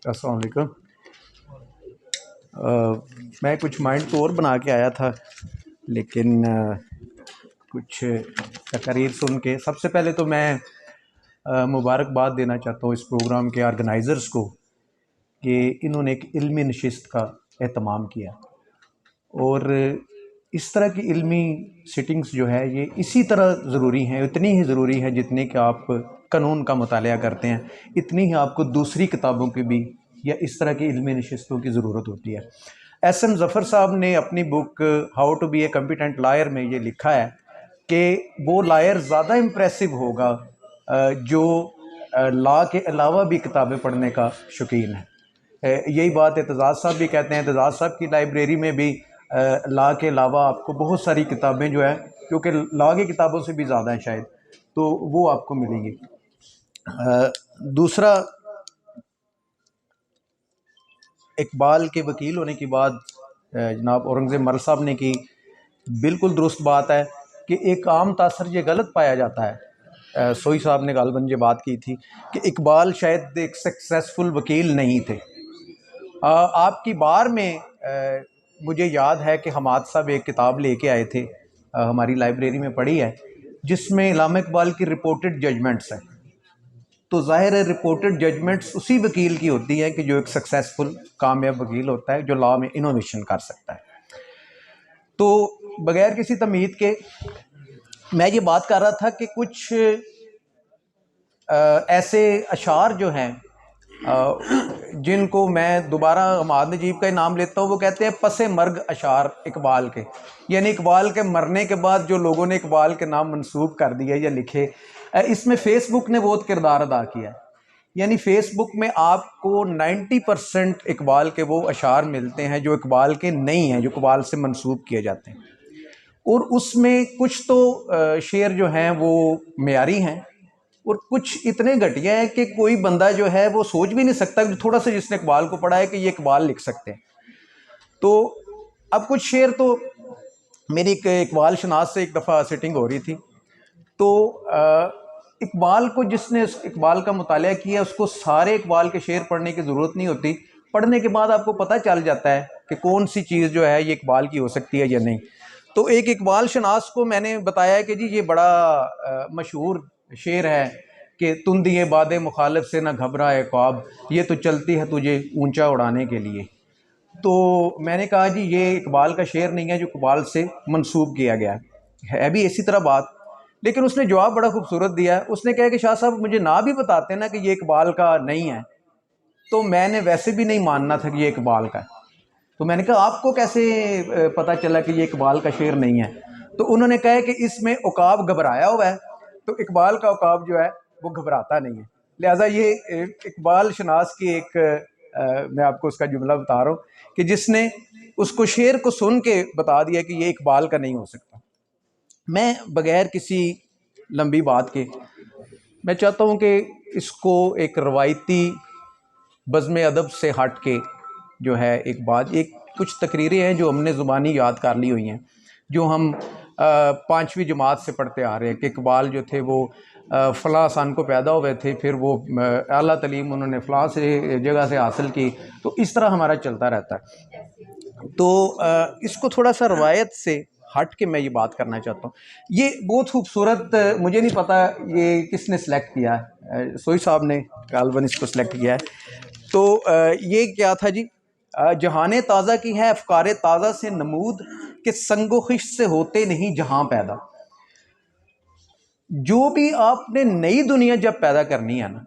अस्सलाम वालेकुम। मैं कुछ माइंड तो और बना के आया था, लेकिन कुछ तकरीर सुन के सबसे पहले तो मैं मुबारकबाद देना चाहता हूँ इस प्रोग्राम के ऑर्गेनाइज़र्स को कि इन्होंने एक इल्मी नशिस्त का एहतमाम किया। और इस तरह की इल्मी सिटिंग्स जो है ये इसी तरह ज़रूरी हैं, इतनी ही ज़रूरी है जितनी कि आप कानून का मुतालिया करते हैं, इतनी ही आपको दूसरी किताबों की भी या इस तरह की इल्मी नशिस्तों की ज़रूरत होती है। एस.एम. ज़फ़र साहब ने अपनी book how to be a competent lawyer में ये लिखा है कि वो लायर ज़्यादा इम्प्रेसिव होगा जो लॉ के अलावा भी किताबें पढ़ने का शौकीन है। यही बात एतजाज़ साहब भी कहते हैं। एतजाज़ साहब की लाइब्रेरी में भी लॉ के अलावा आपको बहुत सारी किताबें जो है, क्योंकि लॉ की किताबों से भी ज़्यादा हैं शायद, तो वो आपको मिलेंगी। दूसरा, इकबाल के वकील होने की बात जनाब औरंगज़ेब मरल साहब ने की, बिल्कुल दुरुस्त बात है कि एक आम तासर ये गलत पाया जाता है। सोई साहब ने गालबन ये बात की थी कि इकबाल शायद एक सक्सेसफुल वकील नहीं थे। आपकी बार में मुझे याद है कि हमाद साहब एक किताब लेके आए थे, हमारी लाइब्रेरी में पढ़ी है, जिसमें इल्लामा इकबाल की रिपोर्टेड जजमेंट्स हैं। तो ज़ाहिर है रिपोर्टेड जजमेंट्स उसी वकील की होती है कि जो एक सक्सेसफुल कामयाब वकील होता है, जो लॉ में इनोवेशन कर सकता है। तो बग़ैर किसी तमहीद के मैं ये बात कर रहा था कि कुछ ऐसे अशार जो हैं जिनको मैं दोबारा हमाद नजीब का ही नाम लेता हूँ, वो कहते हैं पसे मर्ग अशार इकबाल के, यानी इकबाल के मरने के बाद जो लोगों ने इकबाल के नाम मंसूब कर दिया या लिखे। इसमें फ़ेसबुक ने बहुत किरदार अदा किया है। यानी फ़ेसबुक में आपको 90% इकबाल के वो अशार मिलते हैं जो इकबाल के नहीं हैं, जो इकबाल से मंसूब किए जाते हैं। और उसमें कुछ तो शेर जो हैं वो मेयारी हैं, और कुछ इतने घटिया हैं कि कोई बंदा जो है वो सोच भी नहीं सकता कि थोड़ा सा जिसने इकबाल को पढ़ा है कि ये इकबाल लिख सकते हैं। तो अब कुछ शेर तो मेरी एक इकबाल शनास से एक दफ़ा सिटिंग हो रही थी, तो इकबाल को जिसने इकबाल का मुतालिया किया उसको सारे इकबाल के शेर पढ़ने की ज़रूरत नहीं होती। पढ़ने के बाद आपको पता चल जाता है कि कौन सी चीज़ जो है ये इकबाल की हो सकती है या नहीं। तो एक इकबाल शनास को मैंने बताया कि जी ये बड़ा मशहूर शेर है कि तुम दिए बादे मुखालिफ से ना घबराए ख्वाब, ये तो चलती है तुझे ऊंचा उड़ाने के लिए। तो मैंने कहा जी ये इकबाल का शेर नहीं है जो इकबाल से मंसूब किया गया है भी इसी तरह बात। लेकिन उसने जवाब बड़ा खूबसूरत दिया है। उसने कहा कि शाह साहब मुझे ना भी बताते ना कि ये इकबाल का नहीं है, तो मैंने वैसे भी नहीं मानना था कि ये इकबाल का है। तो मैंने कहा आपको कैसे पता चला कि ये इकबाल का शेर नहीं है? तो उन्होंने कहा कि इसमें उकाब घबराया हुआ है, तो इकबाल का उकाब जो है वो घबराता नहीं है। लिहाजा ये इकबाल शनास की एक मैं आपको उसका जुमला बता रहा हूँ कि जिसने उसको शेर को सुन के बता दिया कि ये इकबाल का नहीं हो सकता। मैं बग़ैर किसी लंबी बात के मैं चाहता हूँ कि इसको एक रवायती बज़्म अदब से हट के जो है एक बात, एक कुछ तकरीरें हैं जो हमने ज़ुबानी याद कर ली हुई हैं, जो हम 5वीं जमात से पढ़ते आ रहे हैं कि इकबाल जो थे वो फ़लाँ सन को पैदा हुए थे, फिर वो आला तलीम उन्होंने फ़लाँ से जगह से हासिल की। तो इस तरह हमारा चलता रहता है। तो इसको थोड़ा सा रवायत से हट के मैं ये बात करना चाहता हूँ। ये बहुत खूबसूरत, मुझे नहीं पता ये किसने सेलेक्ट किया है, सोई साहब ने गालबन इसको सेलेक्ट किया है। तो ये क्या था जी, जहाने ताज़ा की है अफ़कारे ताज़ा से नमूद कि संगो खिश से होते नहीं जहां पैदा। जो भी आपने नई दुनिया जब पैदा करनी है ना,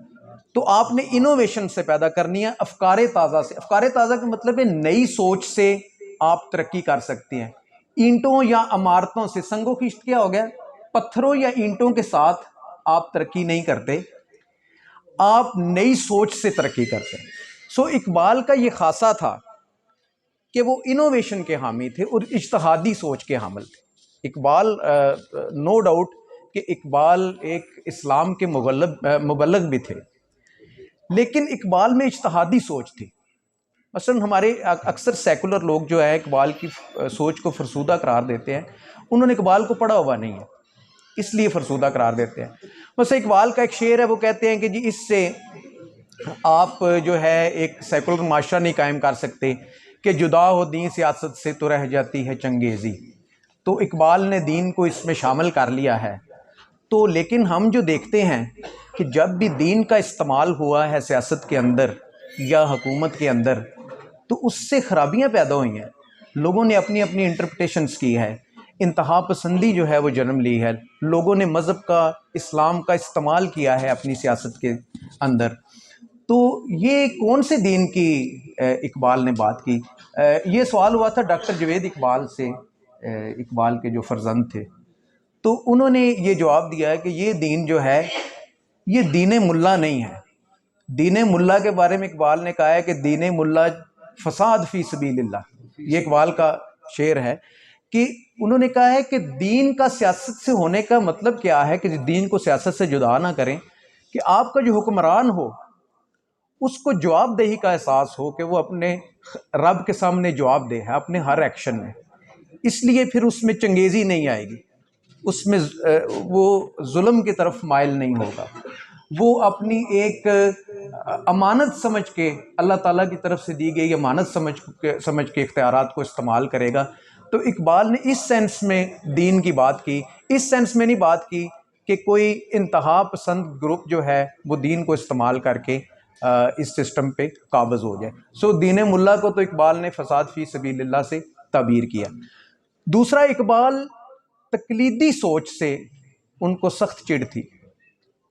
तो आपने इनोवेशन से पैदा करनी है, अफ़कारे ताज़ा से। अफ़कारे ताज़ा का मतलब है नई सोच से आप तरक्की कर सकते हैं। ईंटों या इमारतों से, संगो खिश्त क्या हो गया, पत्थरों या ईंटों के साथ आप तरक्की नहीं करते, आप नई सोच से तरक्की करते हैं। सो इकबाल का ये खासा था कि वो इनोवेशन के हामी थे और इज्तिहादी सोच के हामिल थे। इकबाल नो डाउट कि इकबाल एक इस्लाम के मुबल्लिग भी थे, लेकिन इकबाल में इज्तिहादी सोच थी। मसलन हमारे अक्सर सेकुलर लोग जो है इकबाल की सोच को फरसूदा करार देते हैं, उन्होंने इकबाल को पढ़ा हुआ नहीं है इसलिए फरसूदा करार देते हैं। बस इकबाल का एक शेर है, वो कहते हैं कि जी इससे आप जो है एक सेकुलर माशरा नहीं कायम कर सकते कि जुदा हो दीन सियासत से तो रह जाती है चंगेज़ी। तो इकबाल ने दीन को इसमें शामिल कर लिया है। तो लेकिन हम जो देखते हैं कि जब भी दीन का इस्तेमाल हुआ है सियासत के अंदर या हुकूमत के अंदर, तो उससे खराबियां पैदा हुई हैं। लोगों ने अपनी अपनी इंटरप्रिटेशंस की है, इंतहा पसंदी जो है वो जन्म ली है, लोगों ने मज़हब का, इस्लाम का इस्तेमाल किया है अपनी सियासत के अंदर। तो ये कौन से दीन की इकबाल ने बात की? ये सवाल हुआ था डॉक्टर जवेद इकबाल से, इकबाल के जो फर्जंद थे। तो उन्होंने ये जवाब दिया है कि ये दीन जो है ये दीन मुल्ला नहीं है। दीन मुल्ला के बारे में इकबाल ने कहा है कि दीन मुल्ला फसाद फी सबीलिल्लाह। ये इकबाल का शेर है कि उन्होंने कहा है कि दीन का सियासत से होने का मतलब क्या है कि दीन को सियासत से जुदा ना करें, कि आपका जो हुक्मरान हो उसको जवाबदेही का एहसास हो कि वो अपने रब के सामने जवाबदेह है अपने हर एक्शन में। इसलिए फिर उसमें चंगेज़ी नहीं आएगी, उसमें वो जुल्म की तरफ माइल नहीं होगा, वो अपनी एक अमानत समझ के, अल्लाह ताला की तरफ से दी गई अमानत समझ के इख्तियारात को इस्तेमाल करेगा। तो इकबाल ने इस सेंस में दीन की बात की, इस सेंस में नहीं बात की कि कोई इंतहा पसंद ग्रुप जो है वो दीन को इस्तेमाल करके इस सिस्टम पे काबज़ हो जाए। सो दीन मुल्ला को तो इकबाल ने फसाद फी सबीलिल्लाह से ताबीर किया। दूसरा, इकबाल तकलीदी सोच से उनको सख्त चिढ़ थी।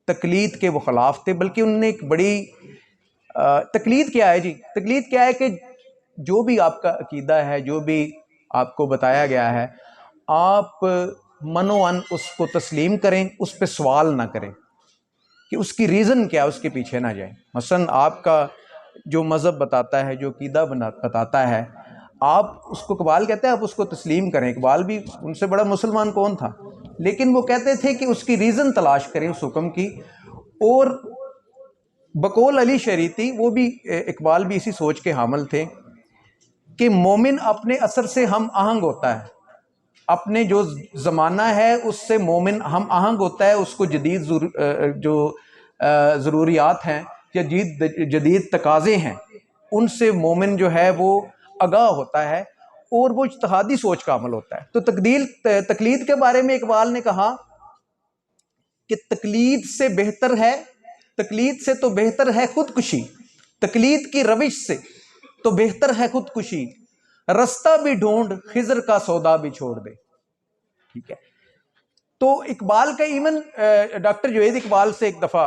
तकलीद के वो ख़िलाफ़ थे, बल्कि उनने एक बड़ी तकलीद क्या है जी? तकलीद क्या है कि जो भी आपका अकीदा है, जो भी आपको बताया गया है, आप मनोअन उसको तस्लीम करें, उस पर सवाल ना करें कि उसकी रीज़न क्या है, उसके पीछे ना जाएं। मसलन आपका जो मज़हब बताता है, जो अकीदा बताता है, आप उसको, इकबाल कहते हैं आप उसको तस्लीम करें। इकबाल भी उनसे बड़ा मुसलमान कौन था, लेकिन वो कहते थे कि उसकी रीज़न तलाश करें उस हुक्म की। और बकौल अली शरीती, वो भी, इकबाल भी इसी सोच के हामिल थे कि मोमिन अपने असर से हम आहंग होता है, अपने जो ज़माना है उससे मोमिन हम आहंग होता है, उसको जदीद जो ज़रूरियात हैं या जदीद तकाज़े हैं उनसे मोमिन जो है वो आगाह होता है और वो इज्तिहादी सोच का अमल होता है। तो तकलीद के बारे में इकबाल ने कहा कि तकलीद से बेहतर है, तकलीद से तो बेहतर है खुदकुशी, तकलीद की रविश से तो बेहतर है खुदकुशी, रास्ता भी ढूंढ खिजर का सौदा भी छोड़ दे। ठीक है। तो इकबाल का इवन डॉक्टर जुवैद इकबाल से एक दफ़ा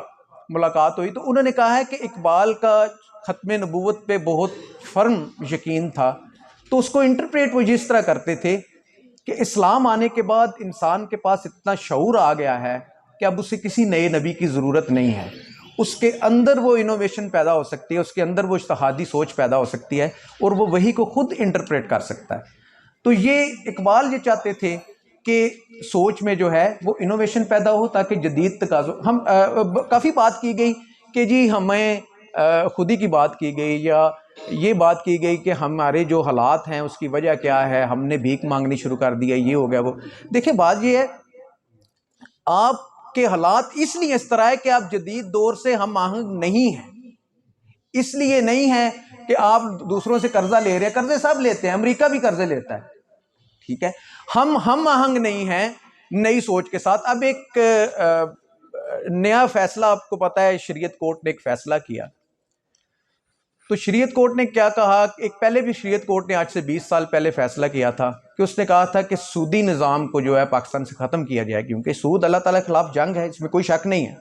मुलाकात हुई तो उन्होंने कहा है कि इकबाल का ख़त्म नबूवत पे बहुत फर्म यकीन था। तो उसको इंटरप्रेट वो जिस तरह करते थे कि इस्लाम आने के बाद इंसान के पास इतना शऊर आ गया है कि अब उसे किसी नए नबी की ज़रूरत नहीं है, उसके अंदर वो इनोवेशन पैदा हो सकती है, उसके अंदर वो इज्तिहादी सोच पैदा हो सकती है और वो वही को खुद इंटरप्रेट कर सकता है। तो ये इकबाल ये चाहते थे कि सोच में जो है वो इनोवेशन पैदा हो ताकि जदीद तकाज़ों, हम काफ़ी बात की गई कि जी हमें खुदी की बात की गई या ये बात की गई कि हमारे जो हालात हैं उसकी वजह क्या है, हमने भीख मांगनी शुरू कर दिया, ये हो गया वो। देखिए बात ये है, आपके हालात इसलिए इस तरह है कि आप जदीद दौर से हम आहंग नहीं हैं, इसलिए नहीं है कि आप दूसरों से कर्जा ले रहे हैं, कर्जे सब लेते हैं, अमेरिका भी कर्जे लेता है, ठीक है। हम आहंग नहीं हैं नई सोच के साथ। अब एक नया फैसला, आपको पता है शरीयत कोर्ट ने एक फैसला किया। तो शरीयत कोर्ट ने क्या कहा, एक पहले भी शरीयत कोर्ट ने आज से 20 साल पहले फैसला किया था कि उसने कहा था कि सूदी निज़ाम को जो है पाकिस्तान से ख़त्म किया जाए, क्योंकि सूद अल्लाह ताला के खिलाफ जंग है, इसमें कोई शक नहीं है,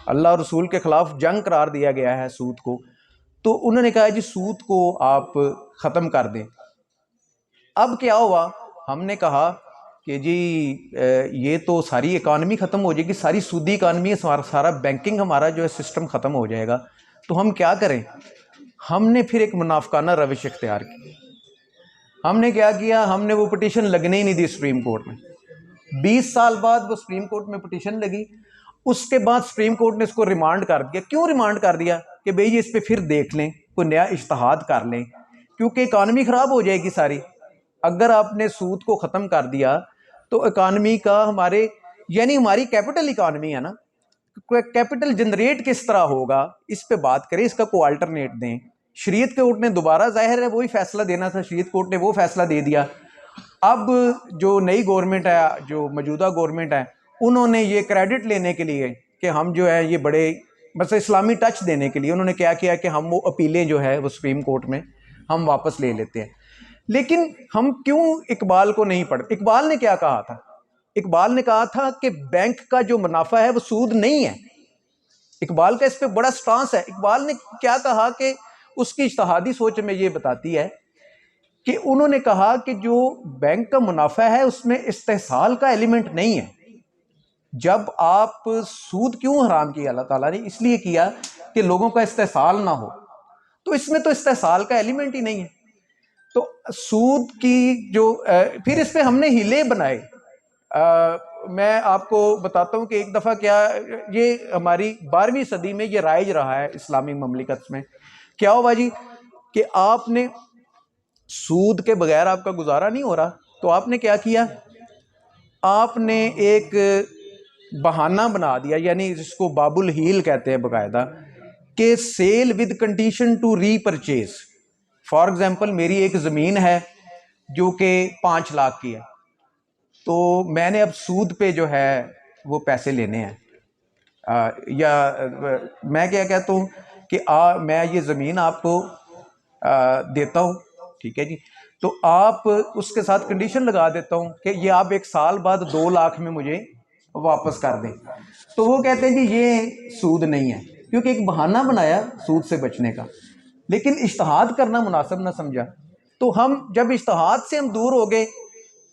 अल्लाह और रसूल के खिलाफ जंग करार दिया गया है सूद को। तो उन्होंने कहा जी सूद को आप ख़त्म कर दें। अब क्या हुआ, हमने कहा कि जी ये तो सारी इकानमी ख़त्म हो जाएगी, सारी सूदी इकानमी, सारा बैंकिंग हमारा जो है सिस्टम ख़त्म हो जाएगा, तो हम क्या करें। हमने फिर एक मुनाफिकाना रविश इख्तियार की। हमने क्या किया, हमने वो पिटीशन लगने ही नहीं दी सुप्रीम कोर्ट में। 20 साल बाद वो सुप्रीम कोर्ट में पिटीशन लगी, उसके बाद सुप्रीम कोर्ट ने इसको रिमांड कर दिया। क्यों रिमांड कर दिया कि भाई ये इस पर फिर देख लें, कोई नया इज्तिहाद कर लें, क्योंकि इकानमी ख़राब हो जाएगी सारी। अगर आपने सूद को ख़त्म कर दिया तो इकानमी का, हमारे यानी हमारी कैपिटल इकानमी है ना, कैपिटल जनरेट किस तरह होगा इस पे बात करें, इसका कोई अल्टरनेट दें। शरीयत कोर्ट ने दोबारा, जाहिर है वही फैसला देना था, शरीयत कोर्ट ने वो फैसला दे दिया। अब जो नई गवर्नमेंट है, जो मौजूदा गवर्नमेंट है, उन्होंने ये क्रेडिट लेने के लिए कि हम जो है ये बड़े बस इस्लामी टच देने के लिए उन्होंने क्या किया कि हम वो अपीलें जो है वो सुप्रीम कोर्ट में हम वापस ले लेते हैं। लेकिन हम क्यों इकबाल को नहीं पढ़ते? इकबाल ने क्या कहा था? इकबाल ने कहा था कि बैंक का जो मुनाफा है वो सूद नहीं है। इकबाल का इस पे बड़ा स्टांस है। इकबाल ने क्या कहा कि उसकी इज्तिहादी सोच में ये बताती है कि उन्होंने कहा कि जो बैंक का मुनाफा है उसमें इस्तेहसाल का एलिमेंट नहीं है। जब आप सूद क्यों हराम किया अल्लाह ताला ने? इसलिए किया कि लोगों का इस्तेहसाल ना हो, तो इसमें तो इस्तेहसाल का एलिमेंट ही नहीं है। तो सूद की जो फिर इस पे हमने हीले बनाए। मैं आपको बताता हूँ कि एक दफ़ा क्या, ये हमारी 12वीं सदी में ये राइज रहा है इस्लामी ममलिकत में। क्या हुआ जी कि आपने सूद के बगैर आपका गुजारा नहीं हो रहा, तो आपने क्या किया, आपने एक बहाना बना दिया, यानी जिसको बाबुल हील कहते हैं बाकायदा, कि sale with condition to repurchase. For example मेरी एक ज़मीन है जो कि 5 लाख की है, तो मैंने अब सूद पे जो है वो पैसे लेने हैं। मैं क्या कहता हूँ कि मैं ये ज़मीन आपको देता हूँ, ठीक है जी, तो आप उसके साथ कंडीशन लगा देता हूँ कि ये आप 1 साल बाद 2 लाख में मुझे वापस कर दें। तो वो कहते हैं जी ये सूद नहीं है, क्योंकि एक बहाना बनाया सूद से बचने का, लेकिन इज्तिहाद करना मुनासिब ना समझा। तो हम जब इज्तिहाद से हम दूर हो गए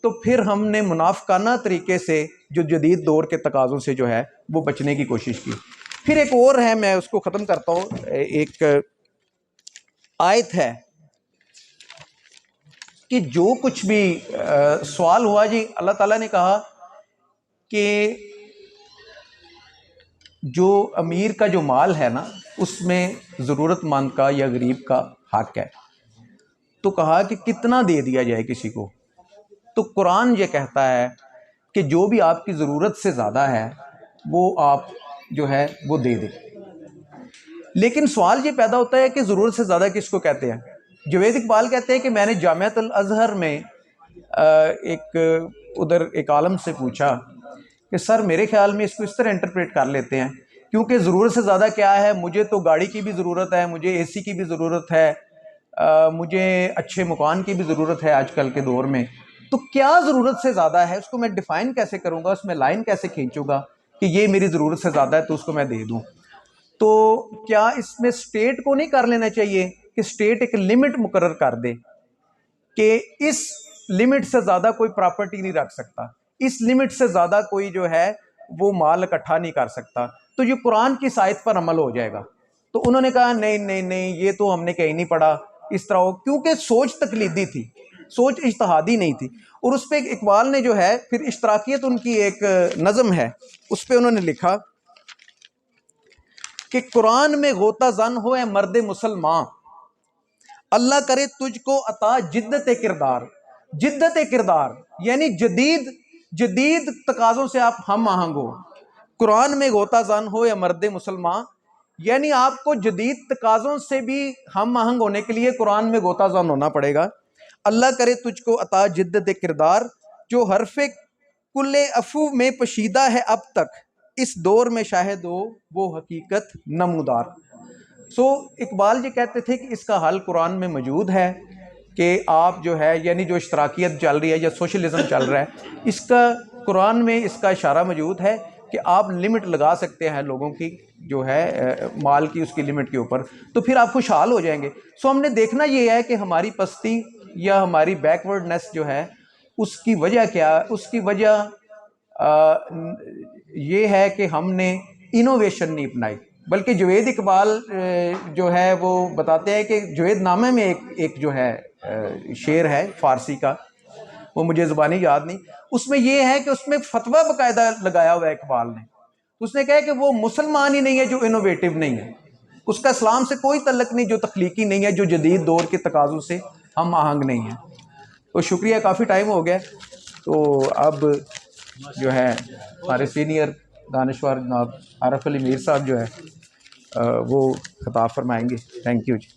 तो फिर हमने मुनाफकाना तरीके से जो जदीद दौर के तकाज़ों से जो है वो बचने की कोशिश की। फिर एक और है, मैं उसको ख़त्म करता हूँ। एक आयत है कि जो कुछ भी सवाल हुआ जी, अल्लाह ताला ने कहा कि जो अमीर का जो माल है ना उसमें ज़रूरतमंद का या गरीब का हक है। तो कहा कि कितना दे दिया जाए किसी को? तो कुरान ये कहता है कि जो भी आपकी ज़रूरत से ज़्यादा है वो आप जो है वो दे दें। लेकिन सवाल ये पैदा होता है कि ज़रूरत से ज़्यादा किसको कहते हैं? जवेद इकबाल कहते हैं कि मैंने जामिअतुल अज़हर में उधर एक आलम से पूछा कि सर मेरे ख्याल में इसको इस तरह इंटरप्रेट कर लेते हैं, क्योंकि ज़रूरत से ज़्यादा क्या है, मुझे तो गाड़ी की भी ज़रूरत है, मुझे एसी की भी ज़रूरत है, मुझे अच्छे मकान की भी ज़रूरत है आजकल के दौर में, तो क्या ज़रूरत से ज़्यादा है उसको मैं डिफ़ाइन कैसे करूँगा, उसमें लाइन कैसे खींचूँगा कि ये मेरी ज़रूरत से ज़्यादा है तो उसको मैं दे दूँ? तो क्या इसमें स्टेट को नहीं कर लेना चाहिए कि स्टेट एक लिमिट मुकर्रर कर दे कि इस लिमिट से ज़्यादा कोई प्रॉपर्टी नहीं रख सकता, इस लिमिट से ज़्यादा कोई जो है वो माल इकट्ठा नहीं कर सकता, तो ये कुरान की आयत पर अमल हो जाएगा। तो उन्होंने कहा नहीं नहीं नहीं, ये तो हमने कहीं नहीं पढ़ा इस तरह हो, क्योंकि सोच तकलीदी थी, सोच इज्तिहादी नहीं थी। और उस पर इकबाल ने जो है फिर इश्तराकियत, उनकी एक नज़म है उस पर उन्होंने लिखा कि कुरान में गोता जन हो ए मर्द मुसलमान, अल्लाह करे तुझको अता जिद्दत किरदार। जिद्दत किरदार यानी जदीद जदीद तकाज़ों से आप हम आहंग हो। कुरान में गोता जन हो या मर्द मुसलमान, यानी आपको जदीद तकाज़ों से भी हम आहंग होने के लिए कुरान में गोता जन होना पड़ेगा। अल्लाह करे तुझको अता जिद्दत किरदार, जो हरफ़े कुल्ले अफू में पशीदा है अब तक, इस दौर में शाहिद हो वो हकीकत नमूदार। इकबाल जी कहते थे कि इसका हल कुरान में मौजूद है कि आप जो है, यानी जो इश्तराकियत चल रही है या सोशलिज़म चल रहा है, इसका कुरान में इसका इशारा मौजूद है कि आप लिमिट लगा सकते हैं लोगों की जो है माल की, उसकी लिमिट के ऊपर, तो फिर आप खुशहाल हो जाएंगे। हमने देखना ये है कि हमारी पस्ती या हमारी बैकवर्डनेस जो है उसकी वजह क्या है? उसकी वजह ये है कि हमने इनोवेशन नहीं अपनाई। बल्कि जुवैद इकबाल जो है वो बताते हैं कि जुवैद नामे में एक जो है शेर है फ़ारसी का, वो मुझे ज़ुबानी याद नहीं, उसमें ये है कि उसमें फतवा बाकायदा लगाया हुआ है इकबाल ने। उसने कहा कि वो मुसलमान ही नहीं है जो इनोवेटिव नहीं है, उसका इस्लाम से कोई तल्लक नहीं, जो तख्लीकी नहीं है, जो जदीद दौर के तकाज़ों से हम आहंग नहीं है। तो शुक्रिया, काफ़ी टाइम हो गया, तो अब जो है हमारे सीनियर दानिश्वर जनाब आरफ अली मीर साहब जो है वो खिताब फरमाएंगे। Thank you ji.